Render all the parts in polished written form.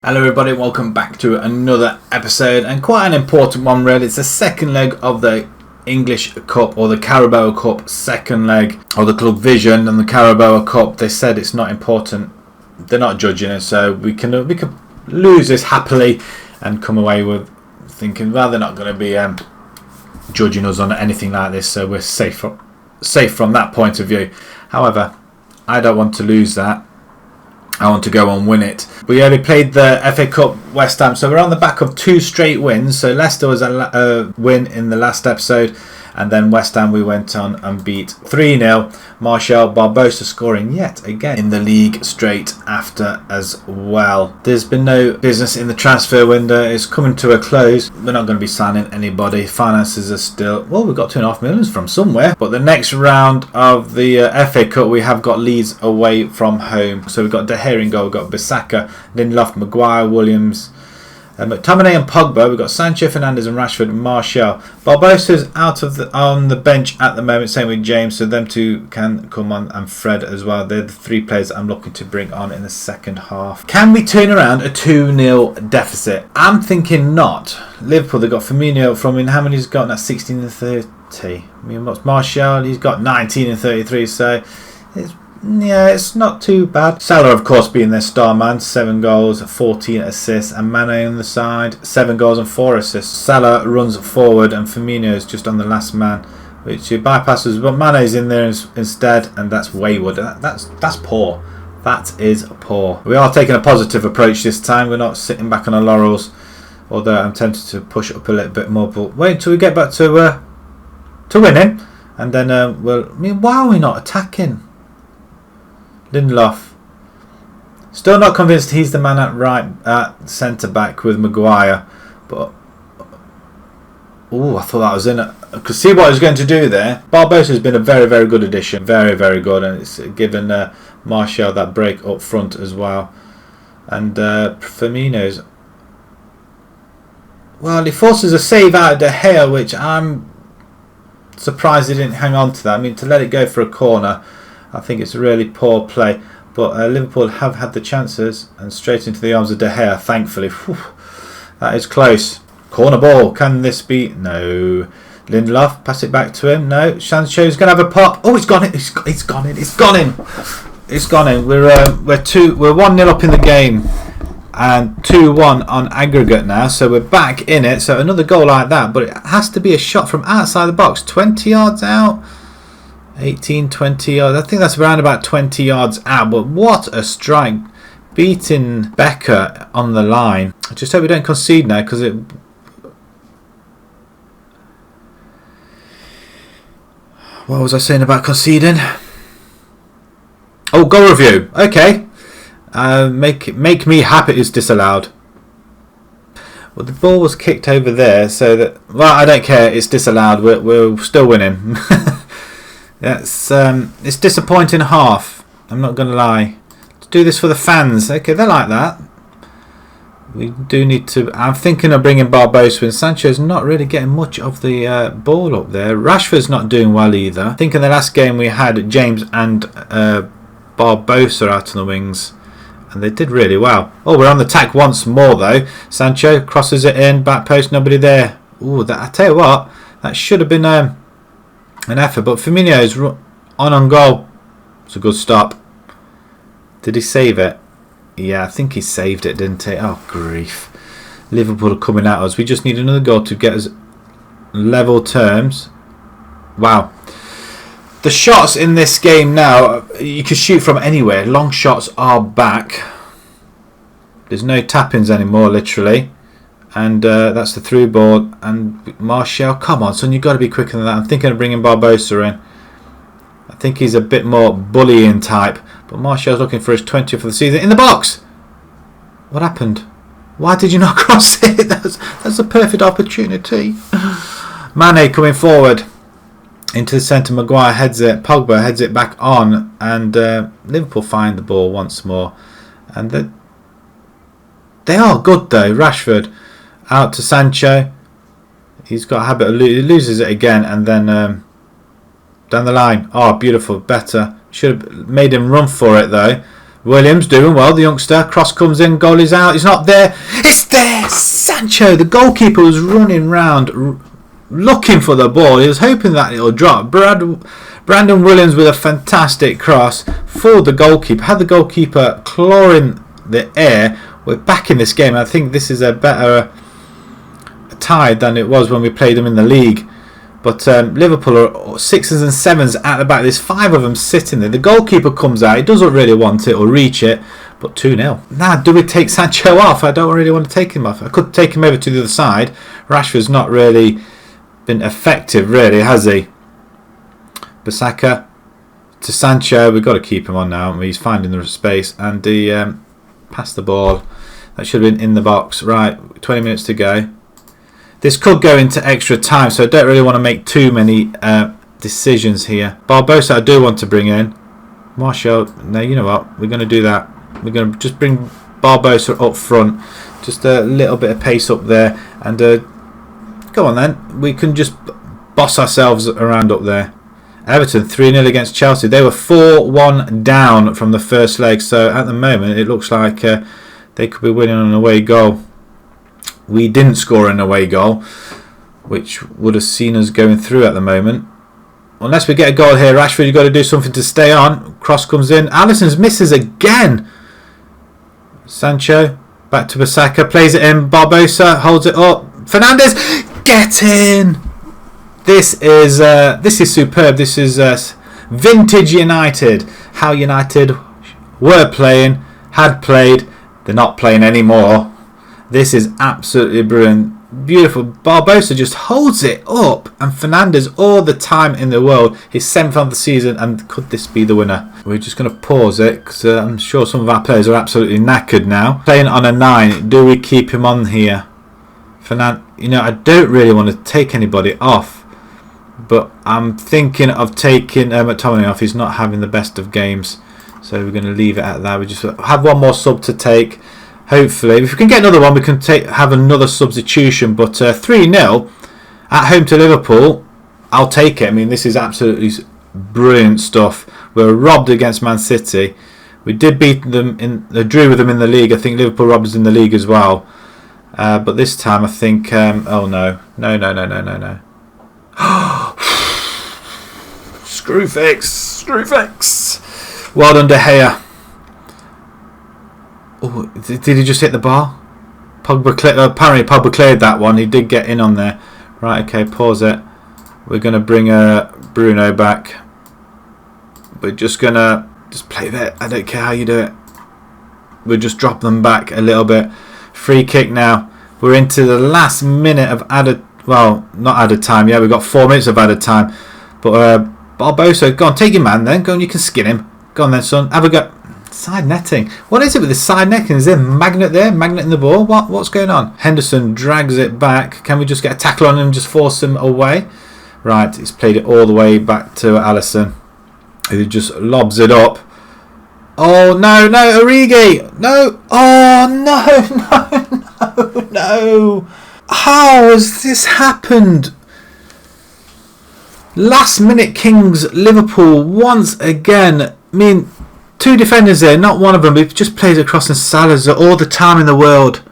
Hello everybody, welcome back to another episode, and quite an important one really. It's the second leg of the English Cup, or the Carabao Cup second leg, or the Club Vision and the Carabao Cup. They said it's not important, they're not judging it, so we can lose this happily and come away with thinking, well, they're not going to be judging us on anything like this, so we're safe from that point of view. However, I don't want to lose that. I want to go and win it. We only played the FA Cup West Ham, so we're on the back of 2 straight wins. So Leicester was a win in the last episode, and then West Ham we went on and beat 3-0. Martial Barbosa scoring yet again in the league straight after as well. There's been no business in the transfer window. It's coming to a close. We're not going to be signing anybody. Finances are still, well, we've got $2.5 million from somewhere. But the next round of the FA Cup, we have got Leeds away from home. So we've got De Gea in goal, we've got Bissaka, Lindelof, Maguire, Williams, McTominay and Pogba. We've got Sancho, Fernandes and Rashford and Martial. Barbosa's on the bench at the moment, same with James, so them two can come on, and Fred as well. They're the 3 players I'm looking to bring on in the second half. Can we turn around a 2-0 deficit? I'm thinking not. Liverpool, they've got Firmino from how many he's got now? 16 and 30. I mean, what's Martial? He's got 19 and 33, so it's not too bad. Salah, of course, being their star man, 7 goals, 14 assists, and Mane on the side, 7 goals and 4 assists. Salah runs forward, and Firmino is just on the last man, which he bypasses. But Mane's in there instead, and that's wayward. That's poor. That is poor. We are taking a positive approach this time. We're not sitting back on our laurels, although I'm tempted to push up a little bit more. But wait until we get back to winning, and then why are we not attacking? Lindelof. Still not convinced he's the man at centre back with Maguire, but I thought that was in it. I could see what I was going to do there. Barbosa has been a very, very good addition, very, very good, and it's given Martial that break up front as well. And Firmino's, well, he forces a save out of De Gea, which I'm surprised he didn't hang on to that. I mean, to let it go for a corner, I think it's really poor play, but Liverpool have had the chances, and straight into the arms of De Gea, thankfully. Whew, that is close. Corner ball, can this be? No. Lindelof, pass it back to him. No. Sancho's going to have a pop. Oh, it's gone in. It's gone in. It's gone in. It's gone in. We're 1-0 up in the game, and 2-1 on aggregate now, so we're back in it. So another goal like that, but it has to be a shot from outside the box, 20 yards out. 18, 20 yards. I think that's around about 20 yards out. But what a strike. Beating Becker on the line. I just hope we don't concede now, because it... What was I saying about conceding? Oh, goal review. Okay. Make me happy it's disallowed. Well, the ball was kicked over there, so that... Well, I don't care. It's disallowed. We're still winning. It's disappointing half. I'm not going to lie. Let's do this for the fans. Okay, they're like that. We do need to. I'm thinking of bringing Barbosa in. Sancho's not really getting much of the ball up there. Rashford's not doing well either. I think in the last game we had James and Barbosa out on the wings, and they did really well. Oh, we're on the attack once more though. Sancho crosses it in, back post, nobody there. Ooh, I tell you what, that should have been an effort, but Firmino's on goal. It's a good stop. Did he save it? Yeah, I think he saved it, didn't he? Oh, grief. Liverpool are coming at us. We just need another goal to get us level terms. Wow. The shots in this game now, you can shoot from anywhere. Long shots are back. There's no tap-ins anymore, literally. And that's the through ball. And Martial, come on, son, you've got to be quicker than that. I'm thinking of bringing Barbosa in. I think he's a bit more bullying type. But Martial's looking for his 20th of the season. In the box! What happened? Why did you not cross it? That's a perfect opportunity. Mane coming forward into the centre. Maguire heads it. Pogba heads it back on. And Liverpool find the ball once more. And they are good though. Rashford out to Sancho. He's got a habit of he loses it again, and then down the line. Oh, beautiful, better. Should have made him run for it though. Williams doing well, the youngster. Cross comes in, goal is out. He's not there. It's there! Sancho, the goalkeeper, was running round looking for the ball. He was hoping that it'll drop. Brandon Williams with a fantastic cross for the goalkeeper. Had the goalkeeper clawing the air. We're back in this game. I think this is a better tie than it was when we played them in the league. But Liverpool are 6s and 7s at the back. There's 5 of them sitting there. The goalkeeper comes out. He doesn't really want it or reach it. But 2-0. Now, do we take Sancho off? I don't really want to take him off. I could take him over to the other side. Rashford's not really been effective, really, has he? Bissaka to Sancho. We've got to keep him on now. He's finding the space. And he passed the ball. That should have been in the box. Right, 20 minutes to go. This could go into extra time, so I don't really want to make too many decisions here. Barbosa I do want to bring in. Martial, no, you know what? We're going to do that. We're going to just bring Barbosa up front. Just a little bit of pace up there. And go on then. We can just boss ourselves around up there. Everton 3-0 against Chelsea. They were 4-1 down from the first leg. So at the moment it looks like they could be winning an away goal. We didn't score an away goal, which would have seen us going through at the moment. Unless we get a goal here, Rashford, you've got to do something to stay on. Cross comes in. Alisson's misses again. Sancho, back to Bissaka, plays it in. Barbosa holds it up. Fernandes, get in! This is superb. This is vintage United. How United were playing, had played. They're not playing anymore. This is absolutely brilliant. Beautiful. Barbosa just holds it up. And Fernandes all the time in the world. His 7th of the season. And could this be the winner? We're just going to pause it. Because I'm sure some of our players are absolutely knackered now. Playing on a 9. Do we keep him on here? You know, I don't really want to take anybody off. But I'm thinking of taking McTominay off. He's not having the best of games. So we're going to leave it at that. We just have one more sub to take. Hopefully, if we can get another one, we can have another substitution. But 3-0 at home to Liverpool, I'll take it. I mean, this is absolutely brilliant stuff. We were robbed against Man City. We did beat them drew with them in the league. I think Liverpool robbed us in the league as well. But this time, I think. Oh no! Screw fix! Well done, De Gea. Oh, did he just hit the bar? Apparently Pogba cleared that one. He did get in on there. Right, okay, pause it. We're going to bring Bruno back. We're just going to play that. I don't care how you do it. We'll just drop them back a little bit. Free kick now. We're into the last minute of not added time. Yeah, we've got 4 minutes of added time. But Barbosa, go on, take your man then. Go on, you can skin him. Go on then, son. Have a go. Side netting. What is it with the side netting? Is there a magnet there? Magnet in the ball? What's going on? Henderson drags it back. Can we just get a tackle on him and just force him away? Right, he's played it all the way back to Alisson, who just lobs it up. Oh, no, Origi! No! Oh, no! How has this happened? Last minute Kings Liverpool once again. I mean, 2 defenders there, not one of them. We've just played across and Salazar all the time in the world.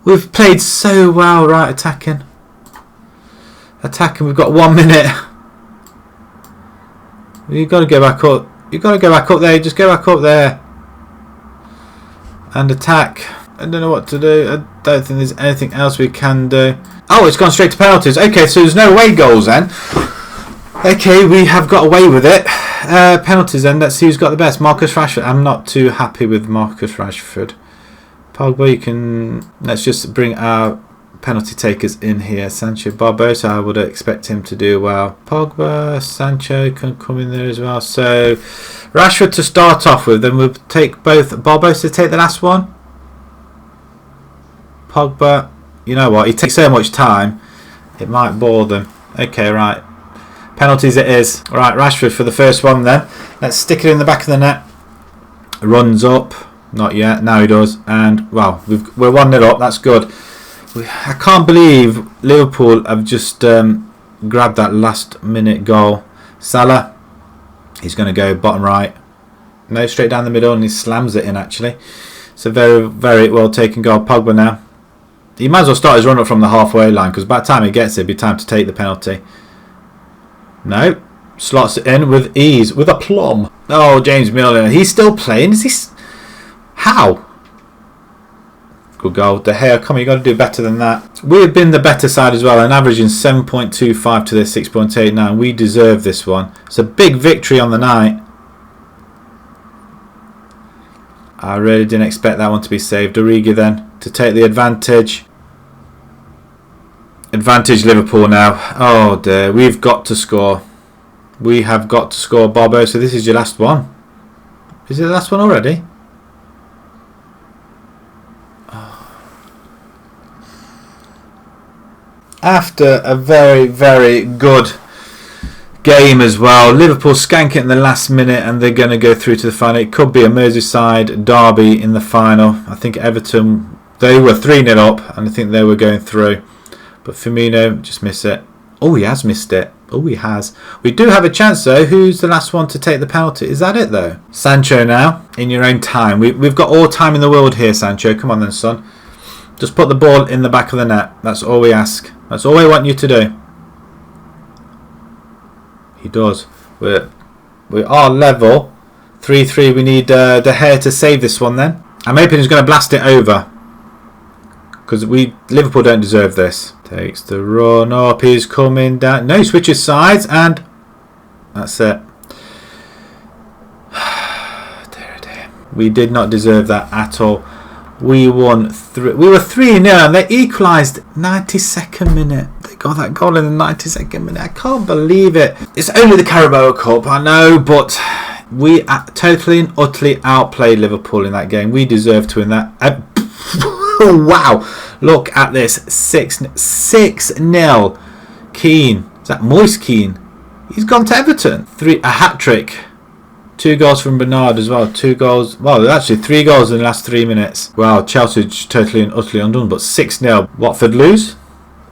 We've played so well. Right, attacking. We've got 1 minute. You've got to go back up. You've got to go back up there. Just go back up there. And attack. I don't know what to do. I don't think there's anything else we can do. Oh, it's gone straight to penalties. Okay, so there's no away goals then. Okay, we have got away with it. Penalties then. Let's see who's got the best. Marcus Rashford. I'm not too happy with Marcus Rashford. Pogba, you can... Let's just bring our penalty takers in here. Sancho, Barbosa, I would expect him to do well. Pogba, Sancho can come in there as well. So, Rashford to start off with. Then we'll take both. Barbosa to take the last one. Pogba, you know what? He takes so much time. It might bore them. Okay, right. Penalties it is. Right, Rashford for the first one then. Let's stick it in the back of the net. Runs up. Not yet. Now he does. And, well, we're 1-0 up. That's good. I can't believe Liverpool have just grabbed that last minute goal. Salah. He's going to go bottom right. No, straight down the middle, and he slams it in, actually. It's a very, very well taken goal. Pogba now. He might as well start his run up from the halfway line, because by the time he gets it, it'll be time to take the penalty. No. Slots it in with ease, with aplomb. Oh, James Milner. He's still playing. Is he? How? Good goal. De Gea, come on, you've got to do better than that. We have been the better side as well, and averaging 7.25 to their 6.89. We deserve this one. It's a big victory on the night. I really didn't expect that one to be saved. Origi then to take the advantage. Advantage Liverpool now. Oh dear, we've got to score. We have got to score, Bobo. So this is your last one. Is it the last one already? After a very, very good game as well. Liverpool skank it in the last minute and they're going to go through to the final. It could be a Merseyside derby in the final. I think Everton, they were 3-0 up and I think they were going through. But Firmino just missed it. Oh, he has missed it. Oh, he has. We do have a chance though. Who's the last one to take the penalty? Is that it though? Sancho now, in your own time. We've got all time in the world here, Sancho. Come on then, son. Just put the ball in the back of the net. That's all we ask. That's all we want you to do. He does. We are level. 3-3. We need De Gea to save this one then. I'm hoping he's going to blast it over. Because Liverpool don't deserve this. Takes the run up. He's coming down. No, he switches sides and that's it. Dear. We did not deserve that at all. We won. We were 3-0 and they equalised 92nd minute. They got that goal in the 92nd minute. I can't believe it. It's only the Carabao Cup, I know, but we totally and utterly outplayed Liverpool in that game. We deserve to win that. Oh, wow. Look at this. 6-0. Keane. Is that Moise Keane? He's gone to Everton. A hat-trick. 2 goals from Bernard as well. 2 goals. Well, actually 3 goals in the last 3 minutes. Wow, Chelsea totally and utterly undone. But 6-0. Watford lose.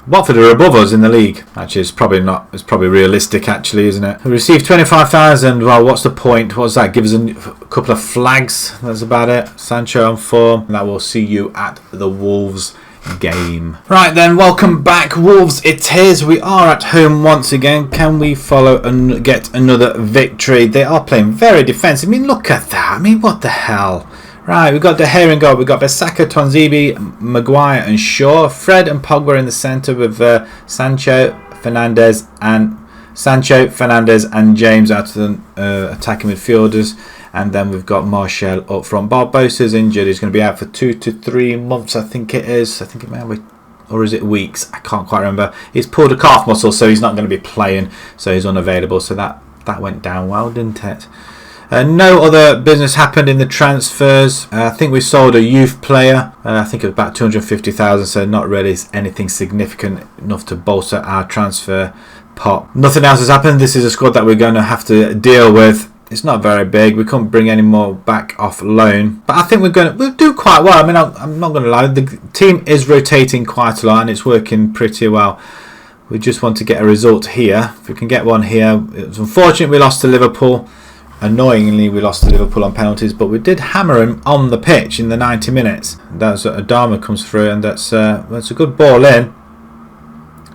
Watford are above us in the league. Actually, it's probably not. It's probably realistic, actually, isn't it? We received 25,000. Well, what's the point? What's that? Give us a couple of flags. That's about it. Sancho on form. And that will see you at the Wolves game. Right then, welcome back, Wolves. It is. We are at home once again. Can we follow and get another victory? They are playing very defensive. I mean, look at that. I mean, what the hell? Right, we've got De Gea in goal. We've got Bissaka, Tonzibi, Maguire and Shaw. Fred and Pogba in the centre with Sancho, Fernandes and James out of the attacking midfielders. And then we've got Martial up front. Barbosa's injured. He's going to be out for 2 to 3 months, I think it is. I think it may be, or is it weeks? I can't quite remember. He's pulled a calf muscle, so he's not going to be playing. So he's unavailable. So that went down well, didn't it? No other business happened in the transfers. I think we sold a youth player. I think it was about 250,000, so not really anything significant enough to bolster our transfer pot. Nothing else has happened. This is a squad that we're going to have to deal with. It's not very big. We couldn't bring any more back off loan, but I think we'll do quite well. I mean, I'm not going to lie. The team is rotating quite a lot, and it's working pretty well. We just want to get a result here. If we can get one here, it was unfortunate we lost to Liverpool. Annoyingly, we lost to Liverpool on penalties, but we did hammer him on the pitch in the 90 minutes. That's Adama comes through, and that's a good ball in.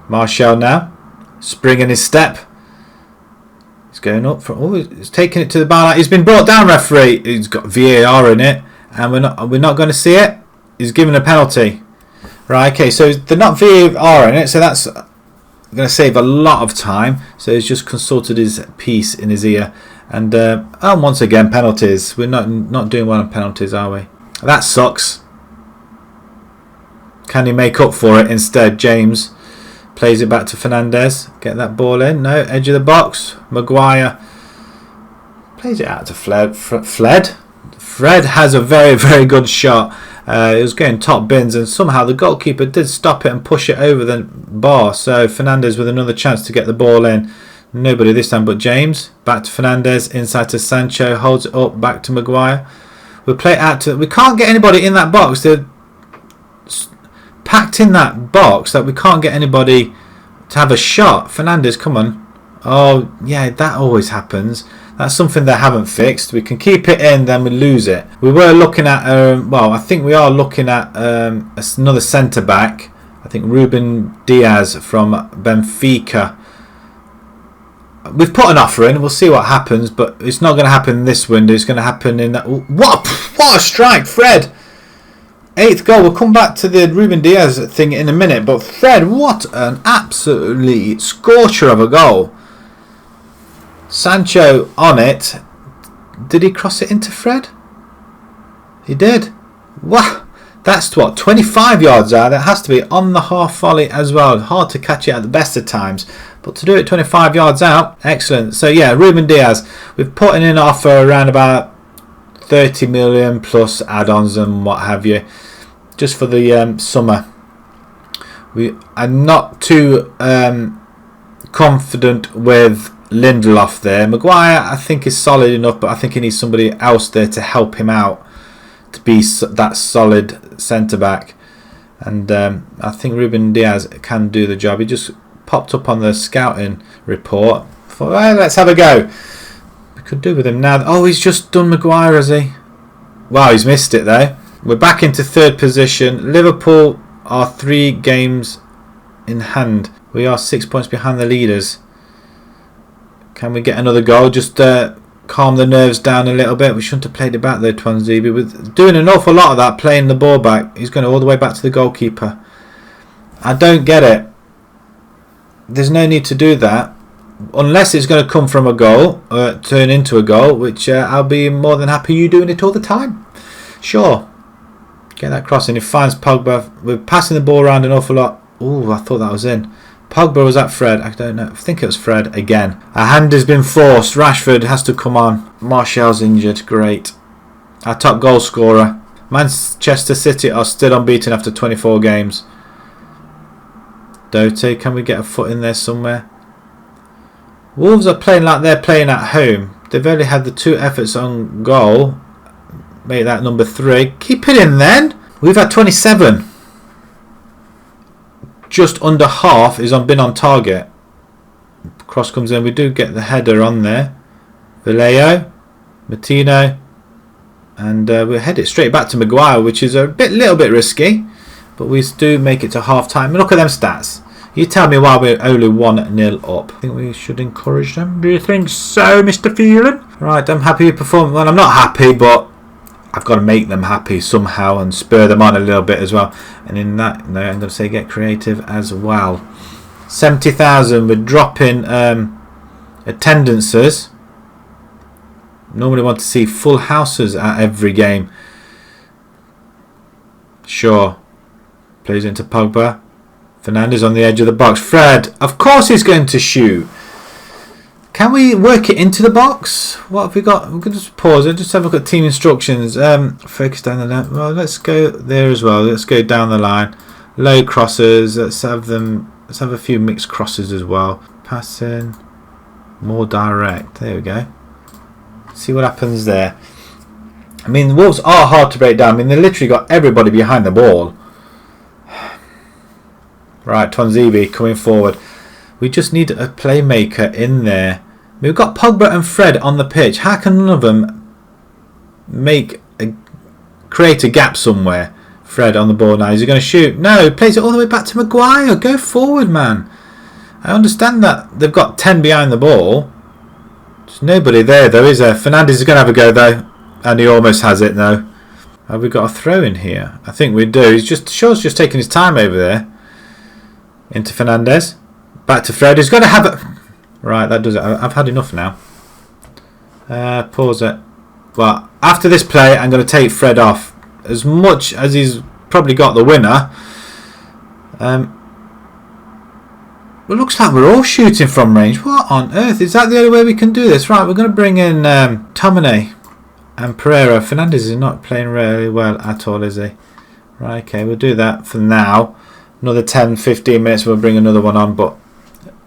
Martial now, spring in his step. He's going up for. Oh, he's taking it to the bar. He's been brought down, referee. He's got VAR in it, and we're not going to see it. He's given a penalty. Right. Okay. So they're not VAR in it, so that's going to save a lot of time. So he's just consulted his piece in his ear. And once again, penalties. We're not doing well on penalties, are we? That sucks. Can he make up for it instead? James plays it back to Fernandes. Get that ball in. No, edge of the box. Maguire plays it out to Fred. Fred has a very, very good shot. It was getting top bins, and somehow the goalkeeper did stop it and push it over the bar. So Fernandes with another chance to get the ball in. Nobody this time but James. Back to Fernandes. Inside to Sancho. Holds it up. Back to Maguire. We play it out to. We can't get anybody in that box. They're packed in that box that we can't get anybody to have a shot. Fernandes, come on. Oh, yeah, that always happens. That's something they haven't fixed. We can keep it in, then we lose it. We were looking at, well, I think we are looking at another centre back. I think Ruben Diaz from Benfica. We've put an offer in. We'll see what happens, but it's not going to happen in this window. It's going to happen in that. What a strike, Fred! 8th goal. We'll come back to the Ruben Diaz thing in a minute, but Fred, what an absolutely scorcher of a goal. Sancho on it. Did he cross it into Fred? He did. Wow, that's what, 25 yards out. That has to be on the half volley as well. Hard to catch it at the best of times, but to do it 25 yards out, excellent. So yeah, Ruben Diaz, we've put in an offer around about 30 million plus add-ons and what have you, just for the summer. I'm not too confident with Lindelof there. Maguire I think is solid enough, but I think he needs somebody else there to help him out to be that solid centre back, and I think Ruben Diaz can do the job. He just popped up on the scouting report. Thought, well, let's have a go. We could do with him now. Oh, he's just done Maguire, has he? Wow, he's missed it though. We're back into 3rd position. Liverpool are 3 games in hand. We are 6 points behind the leaders. Can we get another goal? Just calm the nerves down a little bit. We shouldn't have played it back there, Twanzebe. With doing an awful lot of that, playing the ball back. He's going all the way back to the goalkeeper. I don't get it. There's no need to do that. Unless it's going to come from a goal, turn into a goal, which I'll be more than happy you doing it all the time. Sure. Get that crossing. It finds Pogba. We're passing the ball around an awful lot. Ooh, I thought that was in. Pogba, was that Fred? I don't know. I think it was Fred again. A hand has been forced. Rashford has to come on. Martial's injured. Great. Our top goal scorer. Manchester City are still unbeaten after 24 games. Dote, can we get a foot in there somewhere? Wolves are playing like they're playing at home. They've only had the 2 efforts on goal. Make that number 3. Keep it in then. We've had 27. Just under half is been on target. Cross comes in. We do get the header on there. Vallejo, Martino, and we'll head it straight back to Maguire, which is a little bit risky, but we do make it to half time. Look at them stats. You tell me why we're only 1-0 up. I think we should encourage them. Do you think so, Mr. Phelan? Right, I'm happy you performed. Well, I'm not happy, but I've got to make them happy somehow and spur them on a little bit as well. And in that, no, I'm going to say get creative as well. 70,000. We're dropping attendances. Normally want to see full houses at every game. Sure. Plays into Pogba. Fernandes on the edge of the box. Fred, of course he's going to shoot. Can we work it into the box? What have we got? We can just pause it. Just have a look at team instructions. Focus down the line. Well, let's go there as well. Let's go down the line. Low crosses. Let's have them. Let's have a few mixed crosses as well. Passing. More direct. There we go. See what happens there. I mean, the Wolves are hard to break down. I mean, they literally got everybody behind the ball. Right, Twanzebe coming forward. We just need a playmaker in there. We've got Pogba and Fred on the pitch. How can none of them create a gap somewhere? Fred on the ball now. Is he going to shoot? No, he plays it all the way back to Maguire. Go forward, man. I understand that they've got 10 behind the ball. There's nobody there, though, is there? Fernandes is going to have a go, though. And he almost has it, though. Have we got a throw in here? I think we do. Shaw's just taking his time over there. Into Fernandes. Back to Fred. He's got to have it. Right, that does it. I've had enough now. Pause it. Well, after this play, I'm going to take Fred off. As much as he's probably got the winner. It looks like we're all shooting from range. What on earth? Is that the only way we can do this? Right, we're going to bring in Tomine and Pereira. Fernandes is not playing really well at all, is he? Right, okay, we'll do that for now. Another 10-15 minutes, we'll bring another one on. But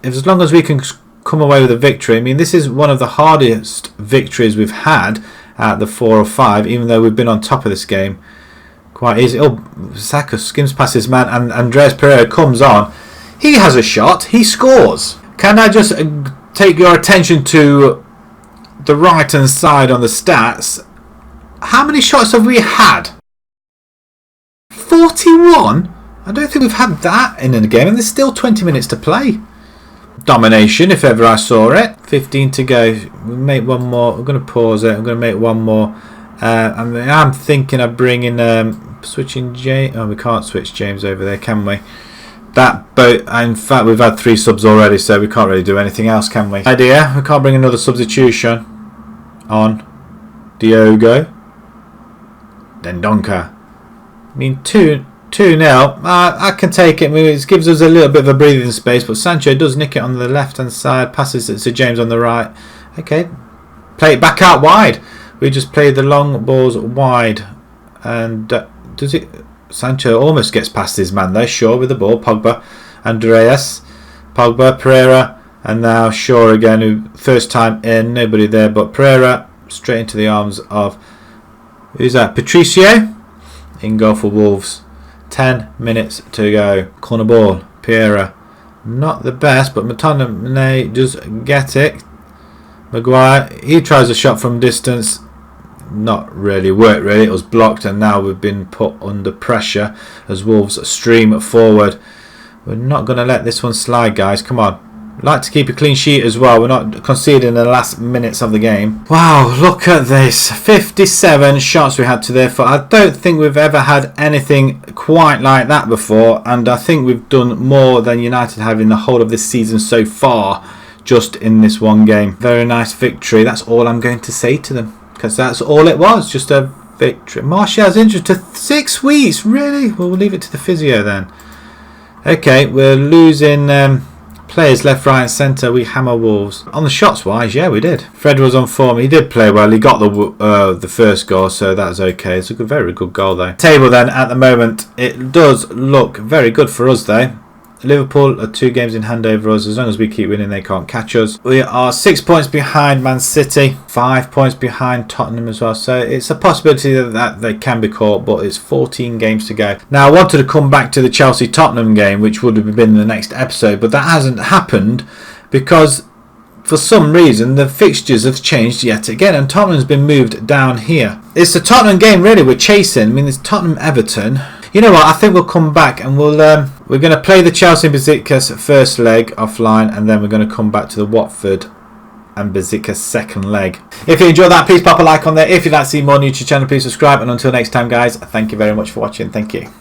as long as we can come away with a victory, I mean, this is one of the hardest victories we've had at the 4 or 5, even though we've been on top of this game quite easy. Oh, Saka skims past his man, and Andreas Pereira comes on. He has a shot, he scores. Can I just take your attention to the right hand side on the stats, how many shots have we had? 41? I don't think we've had that in a game, and there's still 20 minutes to play. Domination, if ever I saw it. 15 to go. We'll make one more. We're going to pause it. I'm going to make one more. I'm thinking of bringing switching James. Oh, we can't switch James over there, can we? That boat. In fact, we've had 3 subs already, so we can't really do anything else, can we? Idea. We can't bring another substitution on Diogo. Then Donka. I mean, 2-0. I can take it. I mean, it gives us a little bit of a breathing space, but Sancho does nick it on the left hand side, passes it to James on the right. Okay, play it back out wide. We just play the long balls wide, and does it? Sancho almost gets past his man there. Shaw with the ball. Pogba, Andreas, Pogba, Pereira, and now Shaw again. Who first time in, nobody there but Pereira. Straight into the arms of who's that? Patricio in goal for Wolves. 10 minutes to go. Corner ball. Pereira. Not the best, but McTominay does get it. Maguire, he tries a shot from distance. Not really worked, really. It was blocked, and now we've been put under pressure as Wolves stream forward. We're not going to let this one slide, guys. Come on. Like to keep a clean sheet as well. We're not conceding in the last minutes of the game. Wow, look at this. 57 shots we had to their foot. I don't think we've ever had anything quite like that before, and I think we've done more than United have in the whole of this season so far, just in this one game. Very nice victory. That's all I'm going to say to them, because that's all it was, just a victory. Martial's injured to 6 weeks. Really? Well, we'll leave it to the physio then. Okay, we're losing players left, right and centre. We hammer Wolves. On the shots wise, yeah, we did. Fred was on form. He did play well. He got the first goal, so that's okay. It's a very good goal though. Table then, at the moment, it does look very good for us though. Liverpool are 2 games in hand over us. As long as we keep winning, they can't catch us. We are 6 points behind Man City, 5 points behind Tottenham as well. So it's a possibility that they can be caught, but it's 14 games to go. Now, I wanted to come back to the Chelsea-Tottenham game, which would have been the next episode, but that hasn't happened because for some reason the fixtures have changed yet again, and Tottenham's been moved down here. It's the Tottenham game really we're chasing. I mean, it's Tottenham-Everton. You know what? I think we'll come back and we're going to play the Chelsea and Besiktas first leg offline, and then we're going to come back to the Watford and Besiktas second leg. If you enjoyed that, please pop a like on there. If you'd like to see more new to the channel, please subscribe. And until next time, guys, thank you very much for watching. Thank you.